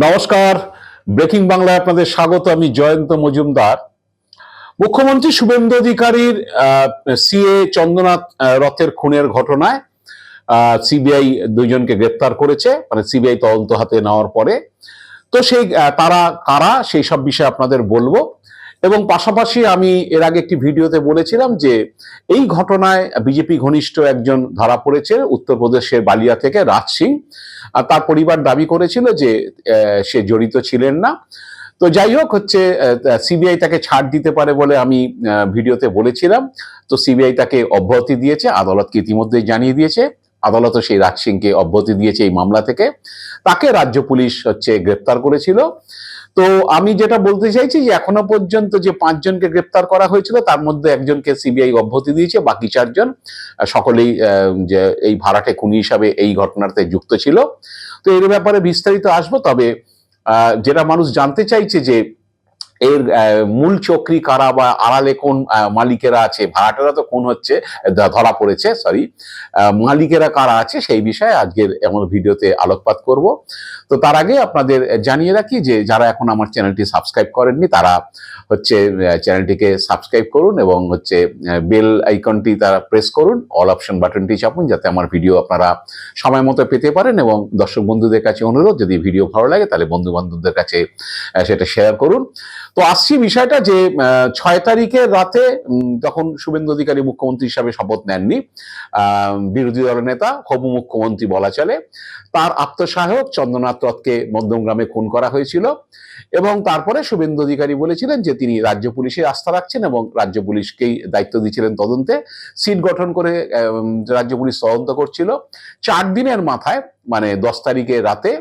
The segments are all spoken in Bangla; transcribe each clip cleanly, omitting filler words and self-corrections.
নমস্কার, ব্রেকিং বাংলায় আপনাদের স্বাগত। আমি জয়ন্ত মজুমদার। মুখ্যমন্ত্রী শুভেন্দু অধিকারীর সিএ চন্দ্রনাথ রথের খুনের ঘটনায় সিবিআই দুইজনকে গ্রেপ্তার করেছে, মানে সিবিআই তদন্ত হাতে নেওয়ার পরে। তো সেই তারা কারা সেই সব বিষয়ে আপনাদের বলবো, এবং পাশাপাশি আমি এর আগে একটি ভিডিওতে বলেছিলাম যে এই ঘটনায় বিজেপি ঘনিষ্ঠ একজন ধরা পড়েছে উত্তরপ্রদেশের বালিয়া থেকে, রাজ সিং। তার পরিবার দাবি করেছিল যে সে জড়িত ছিলেন না। তো যাই হোক, সিবিআই তাকে ছাড় দিতে পারে বলে আমি ভিডিওতে বলেছিলাম। তো সিবিআই তাকে অব্যাহতি দিয়েছে, আদালতকে ইতিমধ্যেই জানিয়ে দিয়েছে। আদালতও সেই রাজ সিংকে অব্যাহতি দিয়েছে এই মামলা থেকে। তাকে রাজ্য পুলিশ গ্রেপ্তার করেছিল। তো আমি যেটা বলতে চাইছি যে এখনো পর্যন্ত যে 5 জনকে গ্রেপ্তার করা হয়েছিল তার মধ্যে একজনকে সিবিআই অব্যাহতি দিয়েছে, বাকি 4 জন সকলেই যে এই ভাড়াটে খুনি হিসাবে এই ঘটনাতে যুক্ত ছিল। তো এর ব্যাপারে বিস্তারিত আসবো। তবে যেটা মানুষ জানতে চাইছে যে এর মূল চক্রী কারা বা আড়ালে কোন মালিকেরা আছে, ভাড়াটেরা তো খুন হচ্ছে, ধরা পড়েছে, সরি, মালিকেরা কারা আছে সেই বিষয়ে আজকের এমন ভিডিওতে আলোকপাত করব। তো তার আগে আপনাদের জানিয়ে রাখি যে যারা এখন আমার চ্যানেলটি সাবস্ক্রাইব করেননি তারা চ্যানেলটিকে সাবস্ক্রাইব করুন, এবং বেল আইকনটি তারা প্রেস করুন, অল অপশন বাটনটি চাপুন, যাতে আমার ভিডিও আপনারা সময় মতো পেতে পারেন। এবং দর্শক বন্ধুদের কাছে অনুরোধ, যদি ভিডিও ভালো লাগে তাহলে বন্ধু বান্ধবদের কাছে সেটা শেয়ার করুন। তো আসছি বিষয়টা যে 6 তারিখের রাতে তখন শুভেন্দু অধিকারী মুখ্যমন্ত্রী হিসাবে শপথ নেননি, বিরোধী দলের নেতা, হবু মুখ্যমন্ত্রী বলা চলে, তার আত্মসহায়ক চন্দ্রনাথ রথকে মধ্যমগ্রামে খুন করা হয়েছিল। এবং তারপরে শুভেন্দু অধিকারী বলেছিলেন যে তিনি রাজ্য পুলিশে আস্থা রাখছেন এবং রাজ্য পুলিশকেই দায়িত্ব দিয়েছিলেন তদন্তে। সিট গঠন করে রাজ্য পুলিশ তদন্ত করছিল। 4 দিনের মাথায়, মানে 10 তারিখের রাতে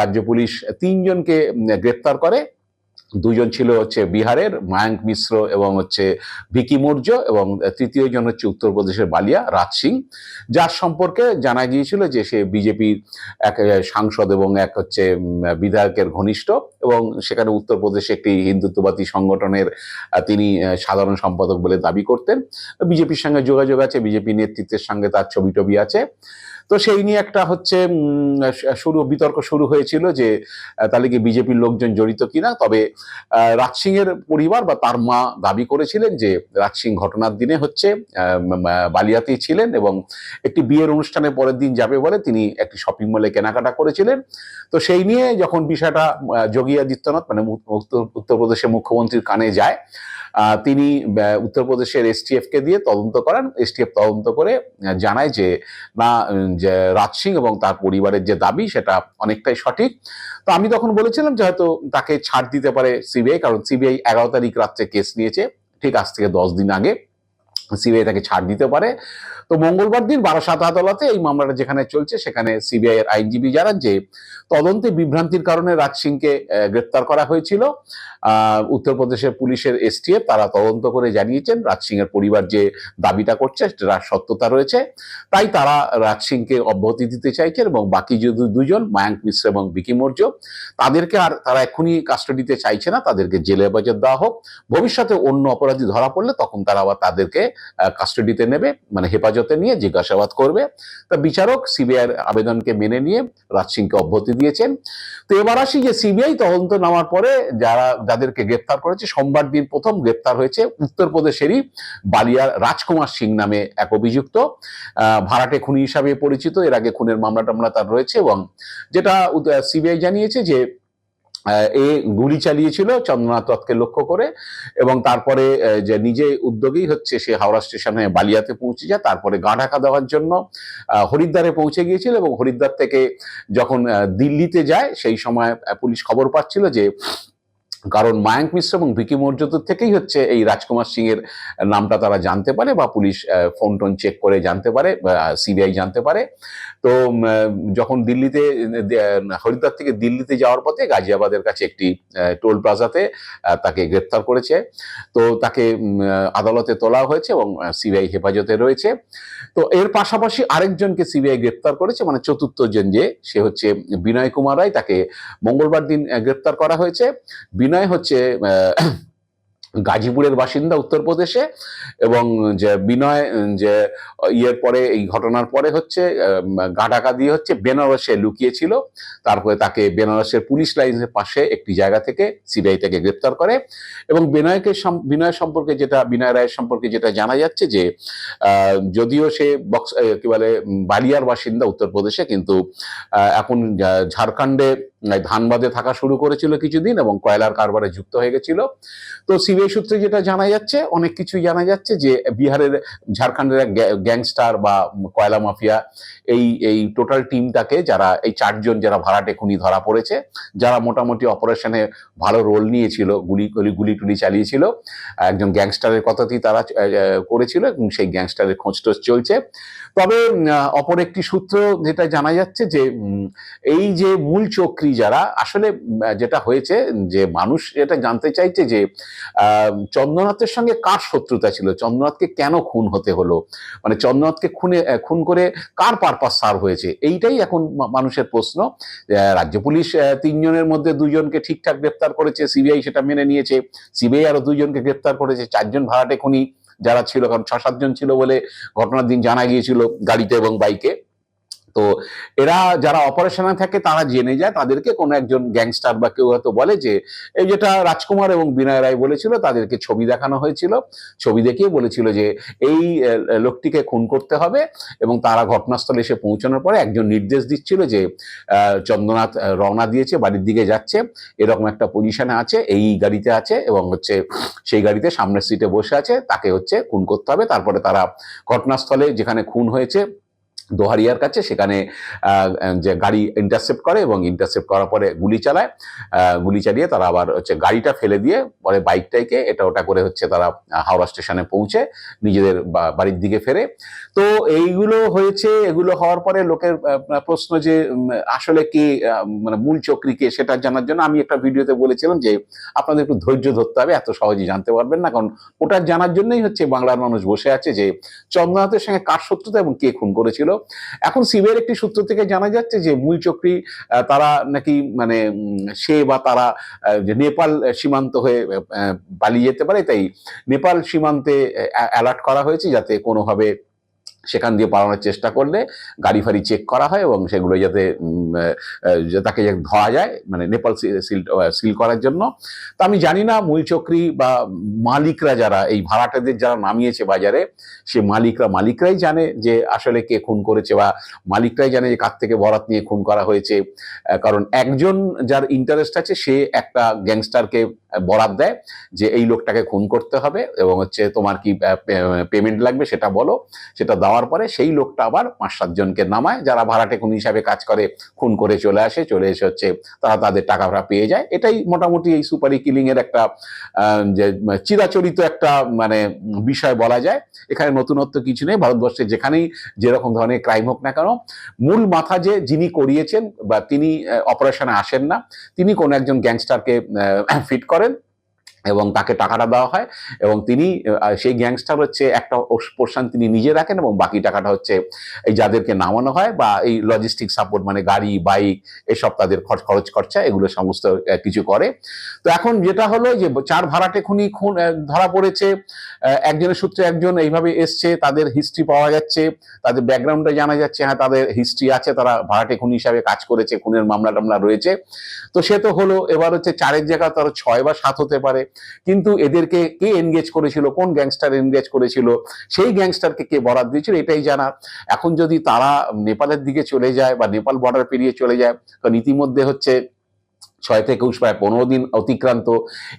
রাজ্য পুলিশ 3 জনকে গ্রেপ্তার করে। 2 জন ছিল বিহারের মায়াঙ্ক মিশ্র এবং ভিকি মৌর্য, এবং তৃতীয় জন উত্তরপ্রদেশের বালিয়া, রাজ সিং, যার সম্পর্কে জানা গিয়েছিল যে সে বিজেপির এক সাংসদ এবং এক বিধায়কের ঘনিষ্ঠ, এবং সেখানে উত্তরপ্রদেশে একটি হিন্দুত্ববাদী সংগঠনের তিনি সাধারণ সম্পাদক বলে দাবি করতেন। বিজেপির সঙ্গে যোগাযোগ আছে, বিজেপি নেতৃত্বের সঙ্গে তার ছবি টবি আছে। তো সেই নিয়ে একটা বিতর্ক শুরু হয়েছিল যে তাহলে কি বিজেপির লোকজন জড়িত কিনা। তবে রাজ সিং এর পরিবার বা তার মা দাবি করেছিলেন যে রাজ সিং ঘটনার দিনে বালিয়াতেই ছিলেন, এবং একটি বিয়ের অনুষ্ঠানে পরের দিন যাবে বলে তিনি একটি শপিং মলে কেনাকাটা করেছিলেন। তো সেই নিয়ে যখন বিষয়টা যোগী আদিত্যনাথ, মানে উত্তরপ্রদেশের মুখ্যমন্ত্রীর কানে যায়, তিনি উত্তরপ্রদেশের এসটিএফ কে দিয়ে তদন্ত করেন। এসটিএফ তদন্ত করে জানায় যে না, যে রাজ সিং এবং তার পরিবারের যে দাবি সেটা অনেকটাই সঠিক। তো আমি তখন বলেছিলাম যে হয়তো তাকে ছাড় দিতে পারে সিবিআই, কারণ সিবিআই 11 তারিখ রাত্রে কেস নিয়েছে, ঠিক আজ থেকে 10 দিন আগে সিবিআই তাকে ছাড় দিতে পারে। তো মঙ্গলবার দিন বারাসাত আদালতে এই মামলাটা যেখানে চলছে সেখানে সিবিআই এর আইনজীবী জানান যে তদন্তে বিভ্রান্তির কারণে রাজ সিংকে গ্রেপ্তার করা হয়েছিল। উত্তরপ্রদেশের পুলিশের এসটিএফ তারা তদন্ত করে জানিয়েছেন রাজ সিং এর পরিবার যে দাবিটা করছে তার সত্যতা রয়েছে, তাই তারা রাজ সিংকে অব্যাহতি দিতে চাইছেন, এবং বাকি যে 2 জন মায়াঙ্ক মিশ্র এবং ভিকি মৌর্য, তাদেরকে আর তারা এখনই কাস্টাডিতে চাইছে না, তাদেরকে জেলে হেফাজত দেওয়া হোক। ভবিষ্যতে অন্য অপরাধী ধরা পড়লে তখন তারা আবার তাদেরকে কাস্টাডিতে নেবে, মানে হেফাজতে নিয়ে জিজ্ঞাসাবাদ করবে। তা বিচারক সিবিআই আবেদনকে মেনে নিয়ে রাজ সিংকে অব্যাহতি দিয়েছেন। তো এবার আসি যে সিবিআই তদন্ত নেওয়ার পরে যাদেরকে গ্রেপ্তার করেছে, সোমবার দিন প্রথম গ্রেপ্তার হয়েছে উত্তরপ্রদেশেরই বালিয়ার রাজকুমার সিং নামে এক অভিযুক্ত, ভাড়াটে খুনি হিসাবে পরিচিত। এর আগে খুনের মামলা টামলা তার রয়েছে, এবং যেটা সিবিআই জানিয়েছে যে এ গুলি চালিয়েছিল চন্দ্রনাথ রথকে লক্ষ্য করে, এবং তারপরে যে নিজে উদ্যোগেই সে হাওড়া স্টেশনে বালিয়াতে পৌঁছে যায়, তারপরে গা ঢাকা দেওয়ার জন্য হরিদ্বারে পৌঁছে গিয়েছিল, এবং হরিদ্বার থেকে যখন দিল্লিতে যায় সেই সময় পুলিশ খবর পাচ্ছিল যে, কারণ মায়াঙ্ক মিশ্র এবং ভিকি মৌর্যদের থেকেই এই রাজকুমার সিং এর নামটা তারা জানতে পারে, বা পুলিশ ফোন টোন চেক করে জানতে পারে, সিবিআই জানতে পারে। তো যখন হরিদ্বার থেকে দিল্লিতে যাওয়ার পথে গাজিয়াবাদের কাছে একটি টোল প্লাজাতে তাকে গ্রেপ্তার করেছে। তো তাকে আদালতে তোলা হয়েছে এবং সিবিআই হেফাজতে রয়েছে। তো এর পাশাপাশি আরেকজনকে সিবিআই গ্রেপ্তার করেছে, মানে চতুর্থ জন যে সে বিনয় কুমার রায়, তাকে মঙ্গলবার দিন গ্রেপ্তার করা হয়েছে। বিনয় গাজীপুরের বাসিন্দা উত্তরপ্রদেশে, এবং যে বিনয় যে ইয়ের পরে এই ঘটনার পরে হচ্ছে গা ঢাকা দিয়ে হচ্ছে বেনারসে লুকিয়েছিল। তারপরে তাকে বেনারসের পুলিশ লাইনের পাশে একটি জায়গা থেকে সিবিআই তাকে গ্রেপ্তার করে। এবং বিনয় রায়ের সম্পর্কে যেটা জানা যাচ্ছে যে যদিও সে কি বলে বালিয়ার বাসিন্দা উত্তরপ্রদেশে, কিন্তু এখন ঝাড়খণ্ডে ধানবাদে থাকা শুরু করেছিল কিছুদিন এবং কয়লার কারবারে যুক্ত হয়ে গেছিল। তো সিবিআই সূত্রে যেটা জানা যাচ্ছে, অনেক কিছুই জানা যাচ্ছে যে বিহারের ঝাড়খণ্ডের এক গ্যাংস্টার বা কয়লা মাফিয়া এই এই টোটাল টিমটাকে, যারা এই 4 জন যারা ভাড়াটে খুনি ধরা পড়েছে, যারা মোটামুটি অপারেশনে ভালো রোল নিয়েছিল, গুলি টুলি চালিয়েছিল, একজন গ্যাংস্টারের কথাতেই তারা করেছিল এবং সেই গ্যাংস্টারের খোঁজটোজ চলছে। তবে অপর একটি সূত্র যেটা জানা যাচ্ছে যে এই যে মূল চক্রী যারা, আসলে যেটা হয়েছে যে মানুষ এটা জানতে চাইছে যে চন্দ্রনাথের সঙ্গে কার শত্রুতা ছিল, চন্দ্রনাথকে কেন খুন হতে হলো, মানে চন্দ্রনাথকে খুন করে কার পারপাস সার্ভ হয়েছে, এইটাই এখন মানুষের প্রশ্ন। রাজ্য পুলিশ 3 জনের মধ্যে 2জনকে ঠিকঠাক গ্রেপ্তার করেছে, সিবিআই সেটা মেনে নিয়েছে। সিবিআই আরো 2জনকে গ্রেপ্তার করেছে। 4জন ভাড়াটে খুনি যারা ছিল, কারণ 6-7 জন ছিল বলে ঘটনার দিন জানা গিয়েছিল গাড়িতে এবং বাইকে। তো এরা যারা অপারেশনে থাকে তারা জেনে যায়, তাদেরকে কোনো একজন গ্যাংস্টার বা কেউ হয়তো বলে যে, এই যেটা রাজকুমার এবং বিনয় রায় বলেছিল, তাদেরকে ছবি দেখানো হয়েছিল, ছবি দেখিয়ে বলেছিল যে এই লোকটিকে খুন করতে হবে। এবং তারা ঘটনাস্থলে এসে পৌঁছানোর পরে একজন নির্দেশ দিচ্ছিল যে চন্দ্রনাথ রওনা দিয়েছে, বাড়ির দিকে যাচ্ছে, এরকম একটা পজিশনে আছে, এই গাড়িতে আছে এবং হচ্ছে সেই গাড়িতে সামনের সিটে বসে আছে, তাকে হচ্ছে খুন করতে হবে। তারপরে তারা ঘটনাস্থলে যেখানে খুন হয়েছে দোহারিয়ার কাছে, সেখানে যে গাড়ি ইন্টারসেপ্ট করে এবং ইন্টারসেপ্ট করার পরে গুলি চালায়। গুলি চালিয়ে তারা আবার হচ্ছে গাড়িটা ফেলে দিয়ে পরে বাইকটাকে এটা ওটা করে হচ্ছে তারা হাওড়া স্টেশনে পৌঁছে নিজেদের বাড়ির দিকে ফেরে। তো এইগুলো হয়েছে। এগুলো হওয়ার পরে লোকের প্রশ্ন যে আসলে কি মানে মূল চক্রীকে, সেটা জানার জন্য আমি একটা ভিডিওতে বলেছিলাম যে আপনাদের একটু ধৈর্য ধরতে হবে, এত সহজে জানতে পারবেন না, কারণ ওটা জানার জন্যই হচ্ছে বাংলার মানুষ বসে আছে যে চন্দ্রনাথের সঙ্গে কার শত্রুতা এবং কে খুন করেছিল। এখন সিবিআইয়ের একটি সূত্র থেকে জানা যাচ্ছে যে মূল চক্রী তারা নাকি মানে সে বা তারা যে নেপাল সীমান্ত হয়ে পালিয়ে যেতে পারে, তাই নেপাল সীমান্তে অ্যালার্ট করা হয়েছে যাতে কোনোভাবে সেখান দিয়ে পালানোর চেষ্টা করলে গাড়ি ফাড়ি চেক করা হয় এবং সেগুলো যাতে তাকে ধরা যায়, মানে নেপাল সিল করার জন্য। তো আমি জানি না মূল চক্রী বা মালিকরা যারা এই ভাড়াটেদের যারা নামিয়েছে বাজারে, সে মালিকরাই জানে যে আসলে কে খুন করেছে, বা মালিকরাই জানে যে কার থেকে বরাত নিয়ে খুন করা হয়েছে। কারণ একজন যার ইন্টারেস্ট আছে সে একটা গ্যাংস্টারকে বরাত দেয় যে এই লোকটাকে খুন করতে হবে এবং হচ্ছে তোমার কি পেমেন্ট লাগবে সেটা বলো, সেটা দেওয়ার পরে সেই লোকটা আবার 5-7 জনকে নামায়, যারা ভাড়াটে খুন হিসাবে কাজ করে, খুন করে চলে এসে হচ্ছে তারা তাদের টাকাটা পেয়ে যায়। এটাই মোটামুটি এই সুপারি কিলিং এর একটা যে চিরাচরিত একটা মানে বিষয় বলা যায়। এখানে নতুনত্ব কিছু নেই। ভারতবর্ষে যেখানেই যেরকম ধরনের ক্রাইম হোক না কেন, মূল মাথা যে যিনি করিয়েছেন বা তিনি অপারেশনে আসেন না, তিনি কোনো একজন গ্যাংস্টারকে ফিট করেন এবং তাকে টাকাটা দেওয়া হয় এবং তিনি সেই গ্যাংস্টার হচ্ছে একটা পোর্শন তিনি নিজে রাখেন এবং বাকি টাকাটা হচ্ছে এই যাদেরকে নামানো হয় বা এই লজিস্টিক সাপোর্ট, মানে গাড়ি বাইক এসব তাদের খরচ খরচা এগুলো সমস্ত কিছু করে। তো এখন যেটা হলো যে 4 ভাড়াটে খুন ধরা পড়েছে, একজনের সূত্রে একজন এইভাবে এসছে, তাদের হিস্ট্রি পাওয়া যাচ্ছে, তাদের ব্যাকগ্রাউন্ডটা জানা যাচ্ছে, হ্যাঁ তাদের হিস্ট্রি আছে, তারা ভাড়াটে খুন হিসাবে কাজ করেছে, খুনের মামলা টামলা রয়েছে। তো সে তো হলো, এবার হচ্ছে 4-এর জায়গায় তারা 6 বা 7 হতে পারে, কিন্তু এদেরকে কে এনগেজ করেছিল, কোন গ্যাংস্টার এনগেজ করেছিল, সেই গ্যাংস্টারকে কে বরাদ দিয়েছিল, এটাই জানা। এখন যদি তারা নেপালের দিকে চলে যায় বা নেপাল বর্ডার পেরিয়ে চলে যায়, কারণ ইতিমধ্যে হচ্ছে 6 থেকে 15 দিন অতিক্রান্ত।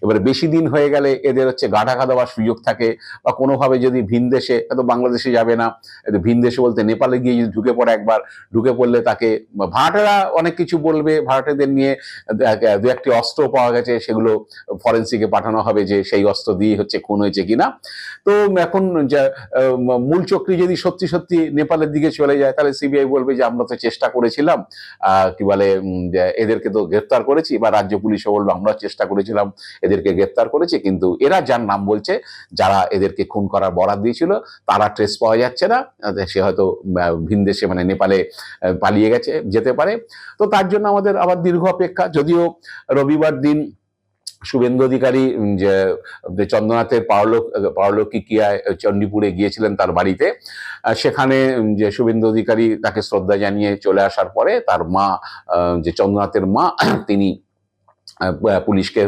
এবারে বেশি দিন হয়ে গেলে এদের হচ্ছে গা ঢাকা দেওয়ার সুযোগ থাকে, বা কোনোভাবে যদি ভিন দেশে, এত বাংলাদেশে যাবে না, ভিন দেশে বলতে নেপালে গিয়ে যদি ঢুকে পড়ে, একবার ঢুকে পড়লে তাকে ভাড়াটেরা অনেক কিছু বলবে, ভাড়াটেদের নিয়ে 2-1টি অস্ত্র পাওয়া গেছে, সেগুলো ফরেন্সিকে পাঠানো হবে যে সেই অস্ত্র দিয়ে হচ্ছে খুন হয়েছে কিনা। তো এখন মূল চক্রী যদি সত্যি সত্যি নেপালের দিকে চলে যায়, তাহলে সিবিআই বলবে যে আমরা তো চেষ্টা করেছিলাম, কি বলে এদেরকে তো গ্রেফতার করেছি, বা রাজ্য পুলিশও বললো আমরা চেষ্টা করেছিলাম, এদেরকে গ্রেফতার করেছে, কিন্তু এরা যার নাম বলছে, যারা এদেরকে খুন করার বরাত দিয়েছিল, তারা ট্রেস পাওয়া যাচ্ছে না, সে হয়তো ভিন দেশে মানে নেপালে পালিয়ে যেতে পারে। তো তার জন্য আমাদের আবার দীর্ঘ অপেক্ষা। যদিও রবিবার দিন শুভেন্দু অধিকারী যে চন্দ্রনাথের পারলৌকিক ক্রিয়ায় চণ্ডীপুরে গিয়েছিলেন তার বাড়িতে, সেখানে যে শুভেন্দু অধিকারী তাকে শ্রদ্ধা জানিয়ে চলে আসার পরে তার মা, যে চন্দ্রনাথের মা, তিনি পুলিশকে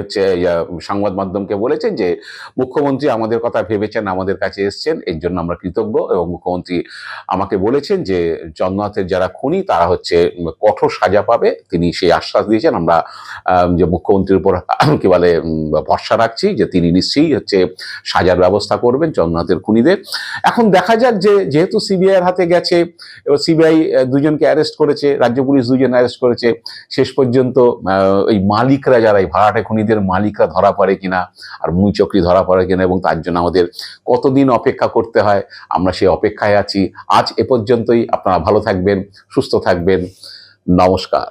সংবাদ মাধ্যমকে বলেছেন যে মুখ্যমন্ত্রী আমাদের কথা ভেবেছেন, আমাদের কাছে এসছেন, এর জন্য আমরা কৃতজ্ঞ। এবং মুখ্যমন্ত্রী আমাকে বলেছেন যে চন্দ্রনাথের যারা খুনি তারা কঠোর সাজা পাবে, তিনি সেই আশ্বাস দিয়েছেন। আমরা যে মুখ্যমন্ত্রীর উপর কি বলে ভরসা রাখছি যে তিনি নিশ্চয়ই সাজার ব্যবস্থা করবেন চন্দ্রনাথের খুনিদের। এখন দেখা যাক যে যেহেতু সিবিআই এর হাতে গেছে, এবার সিবিআই দুজনকে অ্যারেস্ট করেছে, রাজ্য পুলিশ দুজন অ্যারেস্ট করেছে, শেষ পর্যন্ত এই মালিকরা, যারা এই ভাড়াটে খুনিদের মালিকরা ধরা পড়ে কিনা, আর মুই চক্রী ধরা পড়ে কিনা, এবং তার জন্য আমাদের কতদিন অপেক্ষা করতে হয়, আমরা সেই অপেক্ষায় আছি। আজ এ পর্যন্তই। আপনারা ভালো থাকবেন, সুস্থ থাকবেন। নমস্কার।